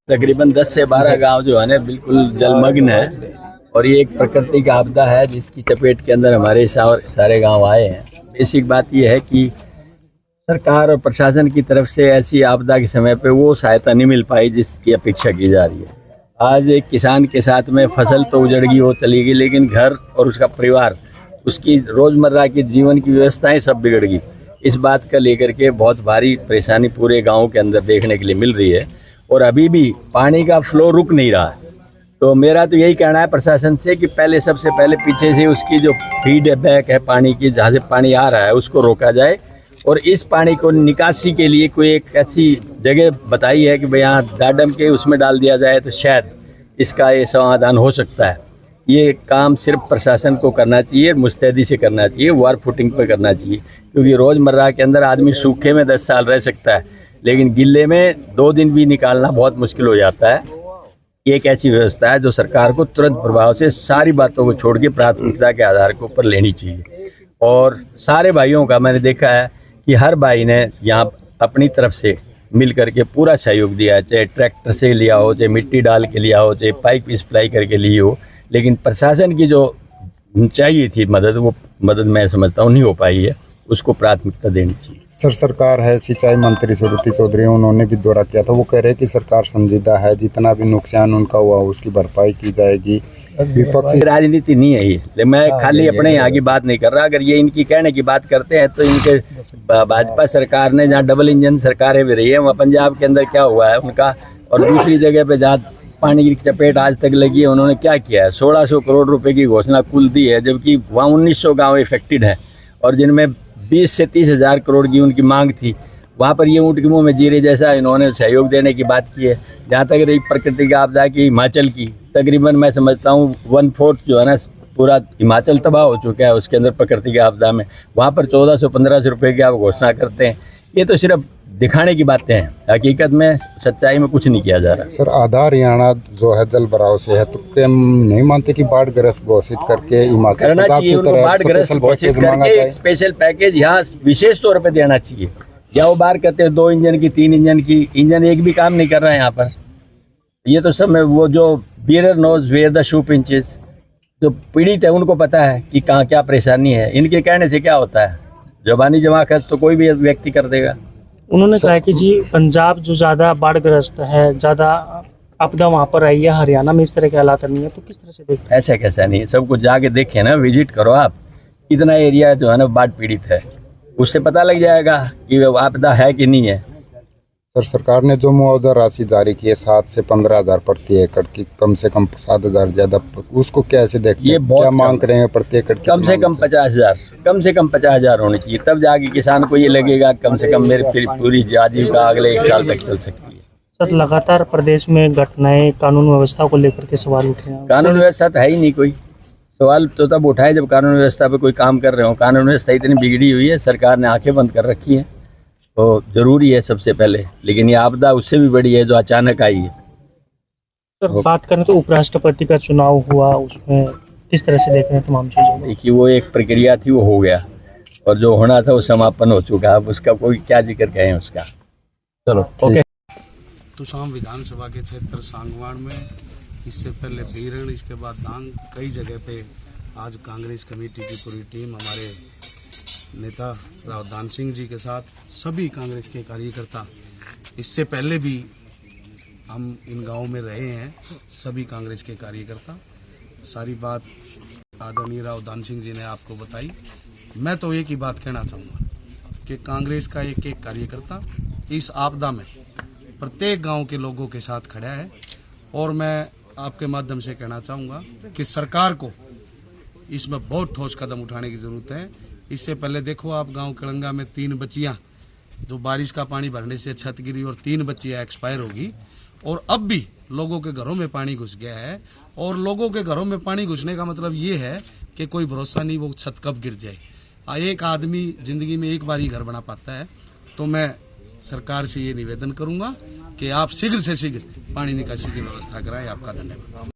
तकरीबन 10 से 12 गांव जो है ना बिल्कुल जलमग्न है और ये एक प्रकृति का आपदा है जिसकी चपेट के अंदर हमारे सारे गांव आए हैं। बेसिक बात यह है कि सरकार और प्रशासन की तरफ से ऐसी आपदा के समय पे वो सहायता नहीं मिल पाई जिसकी अपेक्षा की जा रही है। आज एक किसान के साथ में फसल तो उजड़ गई, वो चली गई, लेकिन घर और उसका परिवार, उसकी रोजमर्रा की जीवन की व्यवस्थाएं सब बिगड़ गई। इस बात का लेकर के बहुत भारी परेशानी पूरे गाँव के अंदर देखने के लिए मिल रही है और अभी भी पानी का फ्लो रुक नहीं रहा है। तो मेरा तो यही कहना है प्रशासन से कि पहले सबसे पहले पीछे से उसकी जो फीडबैक है पानी की, जहाँ से पानी आ रहा है उसको रोका जाए और इस पानी को निकासी के लिए कोई एक ऐसी जगह बताई है कि भाई यहाँ डाडम के उसमें डाल दिया जाए तो शायद इसका ये समाधान हो सकता है। ये काम सिर्फ प्रशासन को करना चाहिए, मुस्तैदी से करना चाहिए, वार फुटिंग पर करना चाहिए, क्योंकि रोज़मर्रा के अंदर आदमी सूखे में 10 साल रह सकता है लेकिन गिल्ले में 2 दिन भी निकालना बहुत मुश्किल हो जाता है। एक ऐसी व्यवस्था है जो सरकार को तुरंत प्रभाव से सारी बातों को छोड़ के प्राथमिकता के आधार के ऊपर लेनी चाहिए। और सारे भाइयों का मैंने देखा है कि हर भाई ने यहाँ अपनी तरफ से मिल करके पूरा सहयोग दिया है, चाहे ट्रैक्टर से लिया हो, चाहे मिट्टी डाल के लिया हो, चाहे पाइप सप्लाई करके ली हो, लेकिन प्रशासन की जो चाहिए थी मदद, वो मदद मैं समझता हूँ नहीं हो पाई है, उसको प्राथमिकता देनी चाहिए। सर, सरकार है, सिंचाई मंत्री सुरुचि चौधरी उन्होंने भी दौरा किया था, वो कह रहे हैं कि सरकार संजीदा है, जितना भी नुकसान उनका हुआ उसकी भरपाई की जाएगी। विपक्षी राजनीति नहीं है ये, मैं खाली अपने यहाँ की बात नहीं कर रहा। अगर ये इनकी कहने की बात करते हैं तो इनके भाजपा सरकार ने जहाँ डबल इंजन सरकारें भी रही है, वहाँ पंजाब के अंदर क्या हुआ है उनका, और दूसरी जगह पे जहाँ पानी की चपेट आज तक लगी है उन्होंने क्या किया है। 1600 करोड़ रुपए की घोषणा कुल दी है, जबकि वहाँ 1900 गाँव इफेक्टेड है और जिनमें 20 से 30 हज़ार करोड़ की उनकी मांग थी। वहाँ पर ये ऊँट के मुँह में जीरे जैसा इन्होंने सहयोग देने की बात की है। जहाँ तक रही प्रकृति की आपदा की हिमाचल की, तकरीबन मैं समझता हूँ 1/4 जो है ना पूरा हिमाचल तबाह हो चुका है उसके अंदर प्रकृति की आपदा में। वहाँ पर 1400-1500 रुपये की आप घोषणा करते हैं। ये तो सिर्फ दिखाने की बातें हैं, हकीकत में सच्चाई में कुछ नहीं किया जा रहा। सर, आधा हरियाणा जो है जल भराव से है, तो क्या नहीं मानते कि बाढ़ ग्रस्त घोषित करके हिमाचल करना चाहिए, उनको बाढ़ ग्रस्त घोषित करके एक स्पेशल पैकेज यहाँ विशेष तौर पर देना चाहिए। या वो बार कहते हैं 2 इंजन की, 3 इंजन की, इंजन एक भी काम नहीं कर रहा है यहाँ पर। ये तो सब वो जो wearer knows where the shoe pinches, जो पीड़ित है उनको पता है कि कहाँ क्या परेशानी है। इनके कहने से क्या होता है, जबानी जमा खर्च तो कोई भी व्यक्ति कर देगा। उन्होंने कहा कि जी पंजाब जो ज़्यादा बाढ़ग्रस्त है, ज़्यादा आपदा वहाँ पर आई है, हरियाणा में इस तरह के हालात नहीं है, तो किस तरह से देखते हैं? ऐसा कैसा नहीं है, सब कुछ जाके देखें ना, विजिट करो आप, कितना एरिया जो है ना बाढ़ पीड़ित है, उससे पता लग जाएगा कि आपदा है कि नहीं है। सर, सरकार ने जो मुआवजा राशि जारी की है 7 से 15 हज़ार प्रति एकड़ की, कम से कम 7 हज़ार ज्यादा, उसको कैसे देखते हैं? क्या मांग करेंगे प्रति एकड़? कम से कम 50 हज़ार, कम से कम 50 हज़ार होनी चाहिए, तब जाके किसान को ये लगेगा कम से कम मेरी पूरी आजीविका अगले 1 साल तक चल सकती है। सर, लगातार प्रदेश में घटनाएं कानून व्यवस्था को लेकर के सवाल उठे हैं। कानून व्यवस्था तो है ही नहीं, कोई सवाल तो तब उठाए जब कानून व्यवस्था पे कोई काम कर रहे हो। कानून व्यवस्था इतनी बिगड़ी हुई है, सरकार ने आंखें बंद कर रखी हैं, तो जरूरी है सबसे पहले, लेकिन ये आपदा उससे भी बड़ी है जो अचानक आई है। सर, बात करें तो उपराष्ट्रपति का चुनाव हुआ, उसमें किस तरह से देख रहे हैं तमाम चीज़ों? देखिए, वो एक प्रक्रिया थी, वो हो गया, और जो होना था वो समापन हो चुका। अब उसका कोई क्या जिक्र कहें उसका। चलो ओके। तुसाम विधानसभा के क्षेत्र सांगवाड़ में, इससे पहले बीरण, इसके बाद दांग, कई जगह पे आज कांग्रेस कमेटी की पूरी टीम हमारे नेता राव दान सिंह जी के साथ सभी कांग्रेस के कार्यकर्ता, इससे पहले भी हम इन गांव में रहे हैं, सभी कांग्रेस के कार्यकर्ता, सारी बात आदरणीय राव दान सिंह जी ने आपको बताई। मैं तो एक ही बात कहना चाहूँगा कि कांग्रेस का एक एक कार्यकर्ता इस आपदा में प्रत्येक गांव के लोगों के साथ खड़ा है, और मैं आपके माध्यम से कहना चाहूँगा कि सरकार को इसमें बहुत ठोस कदम उठाने की ज़रूरत है। इससे पहले देखो आप, गांव कड़ंगा में 3 बच्चियां जो बारिश का पानी भरने से छत गिरी और 3 बच्चियां एक्सपायर होगी, और अब भी लोगों के घरों में पानी घुस गया है। और लोगों के घरों में पानी घुसने का मतलब ये है कि कोई भरोसा नहीं वो छत कब गिर जाए। एक आदमी ज़िंदगी में एक बार ही घर बना पाता है। तो मैं सरकार से ये निवेदन करूँगा कि आप शीघ्र से शीघ्र पानी निकासी की व्यवस्था कराएं। आपका धन्यवाद।